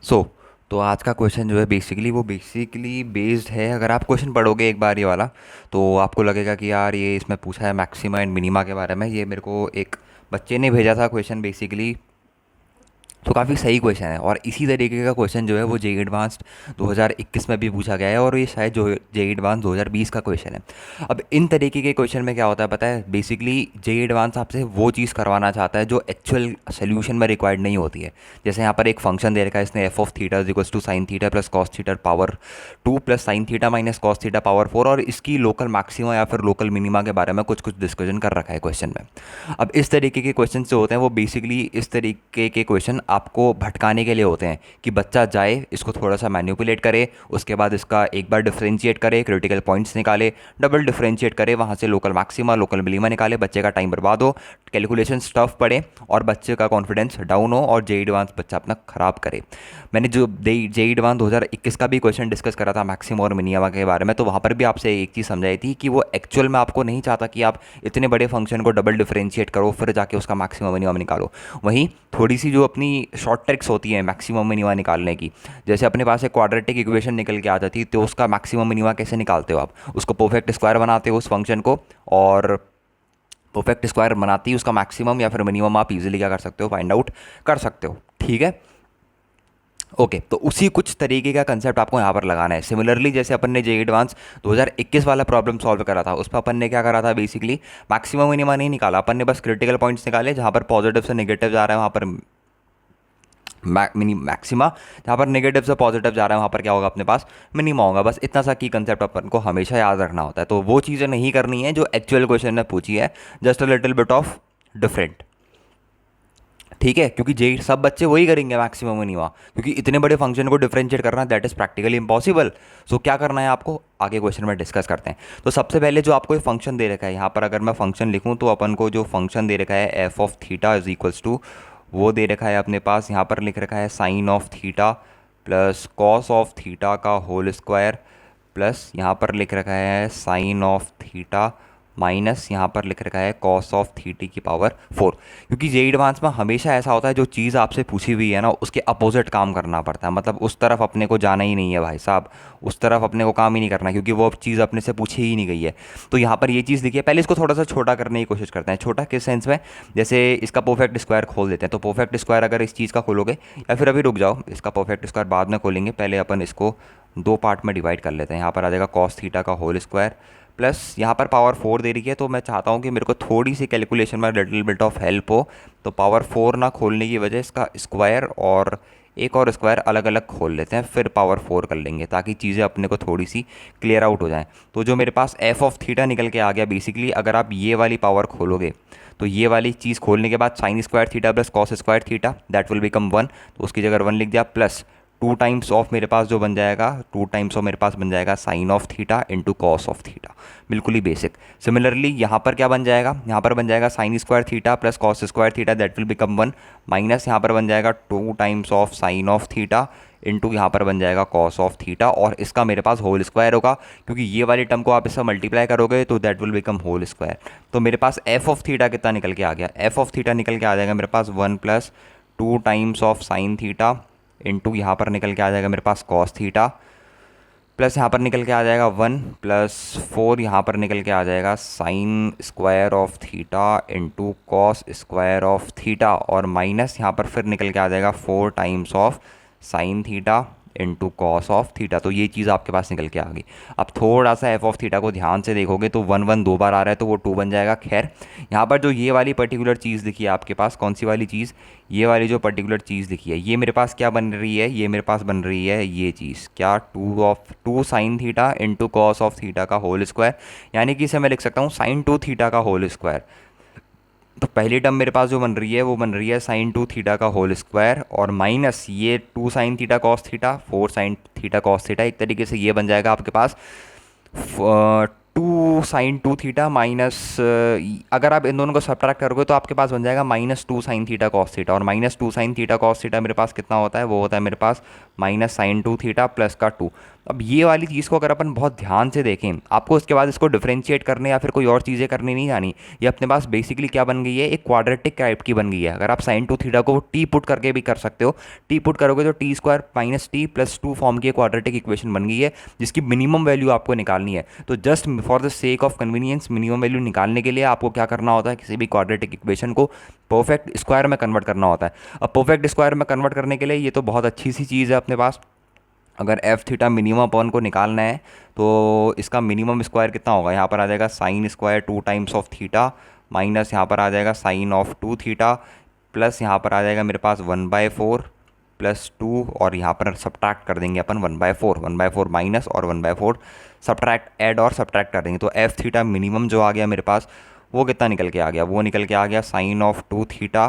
सो तो आज का क्वेश्चन जो है वो बेसिकली बेस्ड है। अगर आप क्वेश्चन पढ़ोगे एक बार ये वाला, तो आपको लगेगा कि यार ये इसमें पूछा है मैक्सिमा एंड मिनिमा के बारे में। ये मेरे को एक बच्चे ने भेजा था क्वेश्चन बेसिकली। तो काफ़ी सही क्वेश्चन है, और इसी तरीके का क्वेश्चन जो है वो जेई एडवांस्ड 2021 में भी पूछा गया है, और ये शायद जो जेई एडवांस 2020 का क्वेश्चन है। अब इन तरीके के क्वेश्चन में क्या होता है पता है, बेसिकली जेई एडवांस आपसे वो चीज़ करवाना चाहता है जो एक्चुअल सोल्यूशन में रिक्वायर्ड नहीं होती है। जैसे यहाँ पर एक फंक्शन दे रखा है इसने, f of theta is equals to sine theta plus cos theta power 2 plus sine theta minus cos theta power 4, और इसकी लोकल मैक्सिमा या फिर लोकल मिनिमा के बारे में कुछ कुछ डिस्कशन कर रखा है क्वेश्चन में। अब इस तरीके के क्वेश्चन जो होते हैं वो बेसिकली इस तरीके के क्वेश्चन आपको भटकाने के लिए होते हैं कि बच्चा जाए, इसको थोड़ा सा मैनिपुलेट करे, उसके बाद इसका एक बार डिफरेंशिएट करे, क्रिटिकल पॉइंट्स निकाले, डबल डिफरेंशिएट करे, वहाँ से लोकल मैक्सिमा लोकल मिनिमा निकाले, बच्चे का टाइम बर्बाद हो, कैलकुलेशन टफ पड़े, और बच्चे का कॉन्फिडेंस डाउन हो, और जेई एडवांस बच्चा अपना ख़राब करे। मैंने जो जेई एडवांस 2021 का भी क्वेश्चन डिस्कस करा था मैक्सिमा और मिनिमा के बारे में, तो वहाँ पर भी आपसे एक चीज़ समझाई थी कि वो एक्चुअल में आपको नहीं चाहता कि आप इतने बड़े फंक्शन को डबल डिफरेंशिएट करो फिर जाके उसका मैक्सिमम मिनिमम निकालो। वहीं थोड़ी सी जो अपनी शॉर्ट ट्रिक्स होती हैं मैक्सिमम मिनिमा निकालने की, जैसे अपने पास एक क्वाड्रेटिक इक्वेशन निकल के आ जाती है, तो उसका मैक्सिमम मिनिमा कैसे निकालते हो आप? उसको परफेक्ट स्क्वायर बनाते हो उस फंक्शन को, और परफेक्ट स्क्वायर बनाती है उसका मैक्सिमम या फिर मिनिमम आप इजीली क्या कर सकते हो, फाइंड आउट कर सकते हो। ठीक है, ओके। तो उसी कुछ तरीके का कंसेप्ट आपको यहाँ पर लगाना है। सिमिलरली जैसे अपन ने जे एडवांस 2021 वाला प्रॉब्लम सॉल्व करा था, उस पर अपन ने क्या करा था, बेसिकली मैक्सिमम मिनिमा नहीं निकाला, अपन ने बस क्रिटिकल पॉइंट्स निकाले जहाँ पर पॉजिटिव से नेगेटिव जा रहा है, वहाँ पर मैक्सिमा, जहाँ पर नेगेटिव से पॉजिटिव जा रहा है वहाँ पर क्या होगा, अपने पास मिनिमा होगा। बस इतना सा की कंसेप्ट अपन को हमेशा याद रखना होता है। तो वो चीज़ें नहीं करनी है जो एक्चुअल क्वेश्चन ने पूछी है, just a little bit of different. ठीक है, क्योंकि जे सब बच्चे वही करेंगे मैक्सिमम मिनिमा, क्योंकि इतने बड़े फंक्शन को डिफरेंशिएट करना दैट इज़ प्रैक्टिकली इम्पॉसिबल। सो क्या करना है आपको, आगे क्वेश्चन में डिस्कस करते हैं। तो सबसे पहले जो आपको ये फंक्शन दे रखा है, यहाँ पर अगर मैं फंक्शन लिखूँ तो अपन को जो फंक्शन दे रखा है f of theta is equals to, वो दे रखा है अपने पास, यहाँ पर लिख रखा है sine of theta plus cos of theta का होल स्क्वायर, प्लस यहाँ पर लिख रखा है साइन ऑफ थीटा माइनस यहाँ पर लिख रखा है कॉस ऑफ थीटा की पावर 4। क्योंकि जे एडवांस में हमेशा ऐसा होता है जो चीज़ आपसे पूछी हुई है ना उसके अपोजिट काम करना पड़ता है। मतलब उस तरफ अपने को जाना ही नहीं है भाई साहब, उस तरफ अपने को काम ही नहीं करना, क्योंकि वो चीज़ अपने से पूछी ही नहीं गई है। तो यहाँ पर ये चीज़ देखिए, पहले इसको थोड़ा सा छोटा करने की कोशिश करते हैं। छोटा किस सेंस में, जैसे इसका परफेक्ट स्क्वायर खोल देते हैं। तो परफेक्ट स्क्वायर अगर इस चीज़ का खोलोगे, या फिर अभी रुक जाओ, इसका परफेक्ट स्क्वायर बाद में खोलेंगे, पहले अपन इसको दो पार्ट में डिवाइड कर लेते हैं। यहाँ पर आ जाएगा कॉस थीटा का होल स्क्वायर, प्लस यहाँ पर पावर 4 दे रही है, तो मैं चाहता हूँ कि मेरे को थोड़ी सी कैलकुलेशन में लिटिल बिट ऑफ हेल्प हो। तो पावर 4 ना खोलने की वजह इसका स्क्वायर और एक और स्क्वायर अलग अलग खोल लेते हैं, फिर पावर 4 कर लेंगे ताकि चीज़ें अपने को थोड़ी सी क्लियर आउट हो जाएं। तो जो मेरे पास एफ ऑफ थीटा निकल के आ गया, बेसिकली अगर आप ये वाली पावर खोलोगे तो ये वाली चीज़ खोलने के बाद sine square theta plus cos square theta that will become 1, तो उसकी जगह 1 लिख दिया, प्लस टू टाइम्स ऑफ मेरे पास जो बन जाएगा, टू टाइम्स ऑफ मेरे पास बन जाएगा sine of theta into cos of theta. बिल्कुल ही बेसिक। सिमिलरली यहाँ पर क्या बन जाएगा, यहाँ पर बन जाएगा sine square theta plus cos square theta that will become 1, minus यहाँ पर बन जाएगा to times of sine of theta into यहाँ पर बन जाएगा कॉस ऑफ थीटा, और इसका मेरे पास होल स्क्वायर होगा, क्योंकि ये वाली टर्म को आप इससे मल्टीप्लाई करोगे तो that will become whole square. तो मेरे पास एफ ऑफ थीटा कितना निकल के आ गया, एफ ऑफ थीटा निकल के आ जाएगा मेरे पास 1 plus two times of sine theta into यहाँ पर निकल के आ जाएगा मेरे पास कॉस थीटा, प्लस यहाँ पर निकल के आ जाएगा 1 प्लस 4, यहाँ पर निकल के आ जाएगा sine square of theta into cos square of theta, और माइनस यहाँ पर फिर निकल के आ जाएगा 4 times of sine theta into cos of theta. तो ये चीज़ आपके पास निकल के आ गई। अब थोड़ा सा एफ ऑफ थीटा को ध्यान से देखोगे तो 1 1 दो बार आ रहा है, तो वो 2 बन जाएगा। खैर, यहाँ पर जो ये वाली पर्टिकुलर चीज़ दिखी है आपके पास, कौन सी वाली चीज़, ये वाली जो पर्टिकुलर चीज़ दिखी है, ये मेरे पास क्या बन रही है, ये मेरे पास बन रही है ये चीज़ क्या, two sine theta into cos of theta का होल स्क्वायर, यानी कि इसे मैं लिख सकता हूँ साइन 2 थीटा का होल स्क्वायर। तो पहली टर्म मेरे पास जो बन रही है वो बन रही है साइन 2 थीटा का होल स्क्वायर, और माइनस ये 2 sign theta cos theta 4 sign theta cos theta. एक तरीके से ये बन जाएगा आपके पास 2 साइन टू थीटा माइनस, अगर आप इन दोनों को सब्ट्रैक्ट करोगे तो आपके पास बन जाएगा minus two sine theta cos theta, और minus two sine theta cos theta मेरे पास कितना होता है, वो होता है मेरे पास minus sine two theta plus का टू। अब ये वाली चीज़ को अगर अपन बहुत ध्यान से देखें, आपको उसके बाद इसको डिफरेंशिएट करने या फिर कोई और चीज़ें करनी नहीं आनी। ये अपने पास बेसिकली क्या बन गई है, एक क्वाड्रेटिक टाइप की बन गई है। अगर आप साइन टू थीटा को टी पुट करके भी कर सकते हो, टी पुट करोगे तो T square minus T plus two form की क्वाड्रेटिक इक्वेशन बन गई है, जिसकी मिनिमम वैल्यू आपको निकालनी है। तो just for the sake of convenience minimum value निकालने के लिए आपको क्या करना होता है, किसी भी क्वाड्रेटिक इक्वेशन को परफेक्ट स्क्वायर में कन्वर्ट करना होता है। अब परफेक्ट स्क्वायर में कन्वर्ट करने के लिए ये तो बहुत अच्छी सी चीज़ है अपने पास। अगर एफ थीटा मिनिमम अपन को निकालना है तो इसका मिनिमम स्क्वायर कितना होगा, यहाँ पर आ जाएगा sine square two times of theta minus यहाँ पर आ जाएगा sine of two theta plus यहाँ पर आ जाएगा मेरे पास 1/4 प्लस 2, और यहाँ पर सब्ट्रैक्ट कर देंगे अपन 1/4 माइनस और 1/4 सब्ट्रैक्ट ऐड और सब्ट्रैक्ट कर देंगे। तो एफ थीटा मिनिमम जो आ गया मेरे पास वो कितना निकल के आ गया, वो निकल के आ गया sine of two theta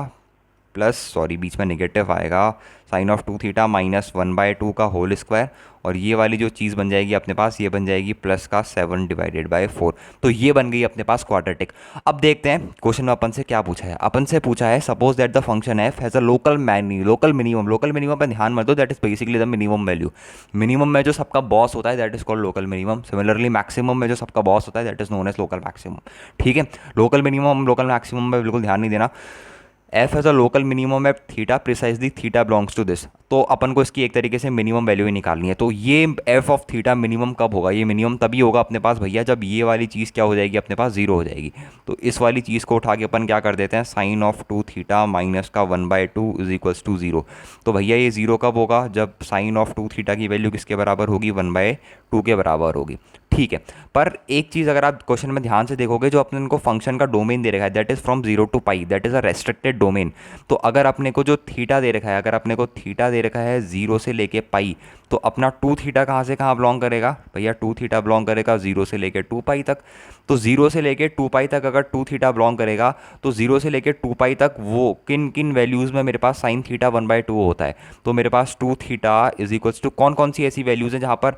plus, sorry बीच में नेगेटिव आएगा, sine of two theta minus 1/2 का होल स्क्वायर, और ये वाली जो चीज़ बन जाएगी अपने पास, ये बन जाएगी प्लस का 7/4। तो ये बन गई अपने पास क्वाड्रेटिक। अब देखते हैं क्वेश्चन में अपन से क्या पूछा है। अपन से पूछा है suppose that the function f has a local minimum. Local minimum पर ध्यान मत दो, that is basically the minimum value. Minimum में जो सबका बॉस होता है that is called local minimum. Similarly maximum में जो सबका बॉस होता है that is known as local maximum. ठीक है, लोकल मिनिमम लोकल मैक्सिमम में बिल्कुल ध्यान नहीं देना। F as a local minimum at theta precisely theta belongs to this, तो अपन को इसकी एक तरीके से मिनिमम वैल्यू ही निकालनी है। तो ये एफ ऑफ थीटा मिनिमम कब होगा, ये मिनिमम तभी होगा अपने पास भैया जब ये वाली चीज़ क्या हो जाएगी अपने पास, जीरो हो जाएगी। तो इस वाली चीज़ को उठा के अपन क्या कर देते हैं, sine of two theta minus का 1/2 इज इक्वल्स टू जीरो। तो भैया ये जीरो कब होगा, जब साइन ऑफ टू थीटा की वैल्यू किसके बराबर होगी, 1/2 के बराबर होगी। ठीक है, पर एक चीज़ अगर आप क्वेश्चन में ध्यान से देखोगे, जो अपने को फंक्शन का डोमेन दे रखा है that is from 0 to pi, that is a restricted domain. तो अगर अपने को जो थीटा दे रखा है, अगर अपने को थीटा दे रखा है 0 से लेके पाई, तो अपना टू थीटा कहाँ से कहाँ बिलोंग करेगा भैया, टू थीटा बिलोंग करेगा 0 से लेके 2 पाई तक। तो 0 से लेके 2 पाई तक अगर टू थीटा बिलोंग करेगा, तो 0 से लेके 2 पाई तक वो किन किन वैल्यूज़ में मेरे पास साइन थीटा 1/2 होता है। तो मेरे पास two theta is equals to कौन कौन सी ऐसी वैल्यूज़ हैं जहाँ पर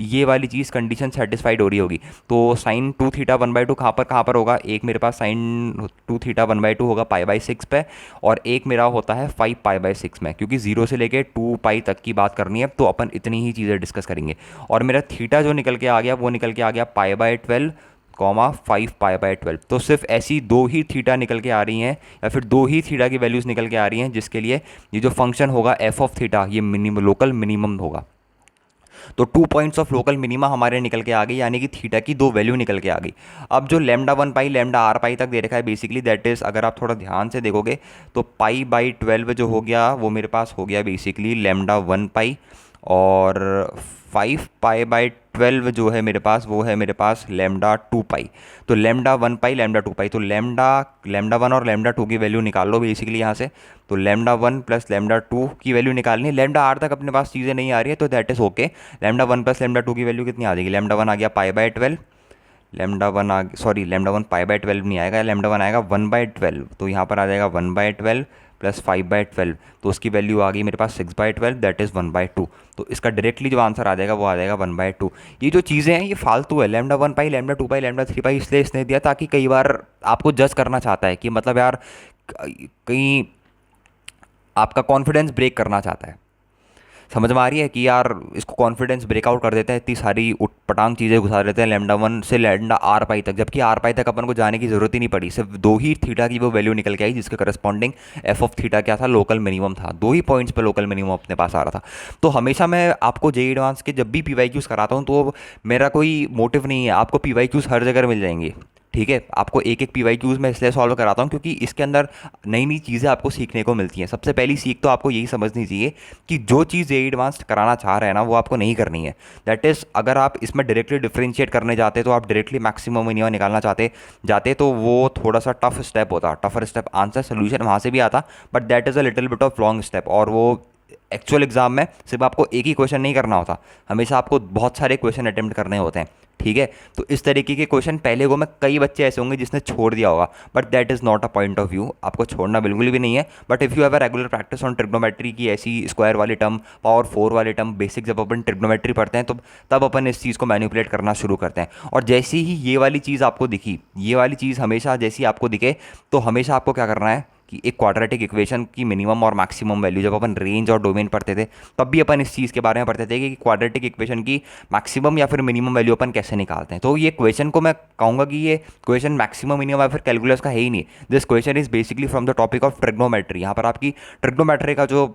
ये वाली चीज़ कंडीशन सेटिस्फाइड हो रही होगी। तो साइन टू थीटा 1/2 कहाँ पर होगा, एक मेरे पास साइन टू थीटा 1/2 होगा π/6 पे, और एक मेरा होता है 5 π/6 में, क्योंकि 0 से लेके 2 पाई तक की बात करनी है तो अपन इतनी ही चीज़ें डिस्कस करेंगे। और मेरा थीटा जो निकल के आ गया वो निकल के आ गया π/12 5 π/12। तो सिर्फ ऐसी दो ही थीटा निकल के आ रही हैं, या फिर दो ही थीटा की वैल्यूज़ निकल के आ रही हैं जिसके लिए ये जो फंक्शन होगा एफ ऑफ थीटा ये लोकल मिनिमम होगा। तो 2 पॉइंट्स ऑफ लोकल मिनिमा हमारे निकल के आ गई, यानी कि थीटा की दो वैल्यू निकल के आ गई। अब जो लैम्डा 1 पाई लैम्डा आर पाई तक दे रखा है बेसिकली दैट इज़, अगर आप थोड़ा ध्यान से देखोगे तो π/12 जो हो गया वो मेरे पास हो गया बेसिकली लैम्डा 1 पाई, और 5 π/12 जो है मेरे पास वो है मेरे पास लैम्डा 2 पाई। तो लैम्डा 1 पाई लैम्डा 2 पाई, तो लैम्डा 1 और लैम्डा 2 की वैल्यू निकाल लो बेसिकली यहाँ से। तो लैम्डा 1 प्लस लैम्डा 2 की वैल्यू निकालनी है। लैम्डा आर तक अपने पास चीज़ें नहीं आ रही है तो that is okay. Lambda 1 plus lambda 2 की वैल्यू कितनी आ जाएगी, लैम्डा 1 आ गया π/12, लैम्डा 1 लैम्डा 1 π/12 नहीं आएगा, लैम्डा 1 आएगा 1/12। तो यहाँ पर आ जाएगा 1/12 प्लस 5/12, तो उसकी वैल्यू आ गई मेरे पास 6/12 दैट इज़ 1/2। तो इसका डायरेक्टली जो आंसर आ जाएगा वो आ जाएगा 1/2। ये जो चीज़ें हैं ये फालतू है, लैम्डा 1 पाई लैम्डा 2 पाई लैम्डा 3 पाई इसलिए इसने दिया ताकि कई बार आपको जज करना चाहता है कि मतलब यार कहीं आपका कॉन्फिडेंस ब्रेक करना चाहता है। समझ में आ रही है कि यार इसको कॉन्फिडेंस ब्रेकआउट कर देते हैं, इतनी सारी उटपटांग चीज़ें घुसा देते हैं लैम्डा 1 से लैम्डा आर पाई तक, जबकि आर पाई तक अपन को जाने की ज़रूरत ही नहीं पड़ी। सिर्फ दो ही थीटा की वो वैल्यू निकल के आई जिसके करस्पॉन्डिंग एफ ऑफ थीटा क्या था, लोकल मिनिमम था। दो ही पॉइंट्स पे लोकल मिनिमम अपने पास आ रहा था। तो हमेशा मैं आपको जेईई एडवांस के जब भी PYQs कराता हूँ तो मेरा कोई मोटिव नहीं है, आपको PYQs हर जगह मिल जाएंगे। ठीक है, आपको एक एक PYQs मैं इसलिए सॉल्व कराता हूँ क्योंकि इसके अंदर नई नई चीज़ें आपको सीखने को मिलती हैं। सबसे पहली सीख तो आपको यही समझनी चाहिए कि जो चीज़ जेईई एडवांस्ड कराना चाह रहे हैं ना वो आपको नहीं करनी है। दैट इज़, अगर आप इसमें डायरेक्टली डिफरेंशिएट करने जाते तो आप डायरेक्टली मैक्सिमम मिनिमम निकालना जाते तो वो थोड़ा सा टफ स्टेप होता, टफर स्टेप, आंसर सोल्यूशन वहाँ से भी आता, but that is a little bit of long step, और वो एक्चुअल एग्जाम में सिर्फ आपको एक ही क्वेश्चन नहीं करना होता, हमेशा आपको बहुत सारे क्वेश्चन अटेम्प्ट करने होते हैं, ठीक है। तो इस तरीके के क्वेश्चन पहले को में कई बच्चे ऐसे होंगे जिसने छोड़ दिया होगा, but that is not a point of view, आपको छोड़ना बिल्कुल भी नहीं है। But if you have a regular practice on trigonometry की ऐसी स्क्वायर वाली टर्म, पावर 4 वाले टर्म, बेसिक जब अपन ट्रिग्नोमेट्री पढ़ते हैं तो तब अपन इस चीज़ को मैनिपुलेट करना शुरू करते हैं। और जैसे ही ये वाली चीज़ आपको दिखी, ये वाली चीज़ हमेशा जैसी आपको दिखे, तो हमेशा आपको क्या करना है कि एक क्वाड्रेटिक इक्वेशन की मिनिमम और मैक्सिमम वैल्यू, जब अपन रेंज और डोमेन पढ़ते थे तब भी अपन इस चीज़ के बारे में पढ़ते थे कि क्वाड्रेटिक इक्वेशन की मैक्सिमम या फिर मिनिमम वैल्यू अपन कैसे निकालते हैं। तो ये क्वेश्चन को मैं कहूँगा कि ये क्वेश्चन मैक्सिमम मिनिमम या फिर कैलकुलस का है ही नहीं, this question is basically from the topic of trigonometry. यहाँ पर आपकी ट्रिग्नोमेट्री का जो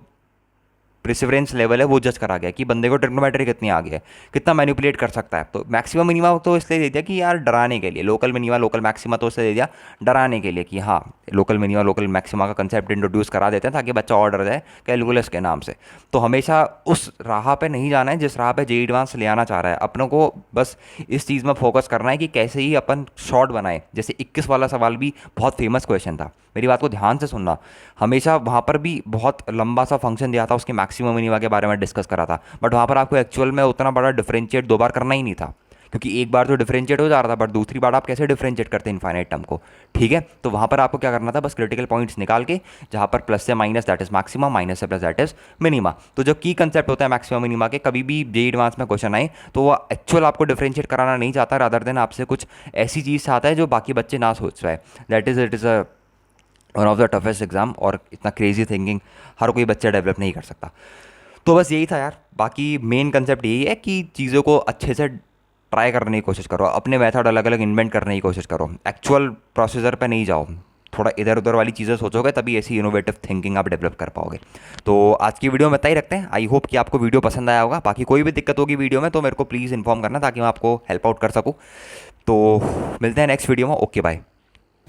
प्रिसिवरेंस लेवल है वो जज करा गया कि बंदे को ट्रिग्नोमेट्री कितनी आ गई है, कितना मैनिपुलेट कर सकता है। तो मैक्सिमम मिनिमा तो इसलिए दे दिया कि यार डराने के लिए, लोकल मिनिमा लोकल मैक्सिमा तो इसलिए दे दिया डराने के लिए कि हाँ लोकल मिनिमा लोकल मैक्सिमा का कंसेप्ट इंट्रोड्यूस करा देते हैं ताकि बच्चा और डर जाए कैलकुलस के नाम से। तो हमेशा उस राह पे नहीं जाना है जिस राह पे जेईई एडवांस ले आना चाह रहा है। अपनों को बस इस चीज़ में फोकस करना है कि कैसे ही अपन शॉर्ट बनाए। जैसे 21 वाला सवाल भी बहुत फेमस क्वेश्चन था, मेरी बात को ध्यान से सुनना। हमेशा वहाँ पर भी बहुत लंबा सा फंक्शन दिया था, उसके मैक्सिमम मिनिमा के बारे में डिस्कस करा था, बट वहाँ पर आपको एक्चुअल में उतना बड़ा डिफरेंशिएट 2 बार करना ही नहीं था, क्योंकि एक बार तो डिफरेंशिएट हो जा रहा था, बट दूसरी बार आप कैसे डिफरेंशिएट करते हैं इनफाइनाइट टर्म को, ठीक है। तो वहाँ पर आपको क्या करना था, बस क्रिटिकल पॉइंट्स निकाल के, जहाँ पर प्लस से minus that is maximum, minus से प्लस दैट इज मिनिमा। तो जो की कंसेप्ट होता है मैक्सिमम मिनिमा के, कभी भी जेईई एडवांस में क्वेश्चन आए तो वो एक्चुअल आपको डिफरेंशिएट कराना नहीं चाहता, रादर देन आपसे कुछ ऐसी चीज़ चाहता है जो बाकी बच्चे ना सोच रहे। That is it is a one of the toughest exam, और इतना क्रेजी थिंकिंग हर कोई बच्चा डेवलप नहीं कर सकता। तो बस यही था यार, बाकी मेन कंसेप्ट यही है कि चीज़ों को अच्छे से ट्राई करने की कोशिश करो, अपने मेथड अलग अलग इन्वेंट करने की कोशिश करो, एक्चुअल प्रोसीजर पे नहीं जाओ, थोड़ा इधर उधर वाली चीज़ें सोचोगे तभी ऐसी इनोवेटिव थिंकिंग आप डेवलप कर पाओगे। तो आज की वीडियो में इतना ही रखते हैं। आई होप कि आपको वीडियो पसंद आया होगा। बाकी कोई भी दिक्कत होगी वीडियो में तो मेरे को प्लीज़ इन्फॉर्म करना ताकि मैं आपको हेल्प आउट कर सकूँ। तो मिलते हैं नेक्स्ट वीडियो में। Okay bye.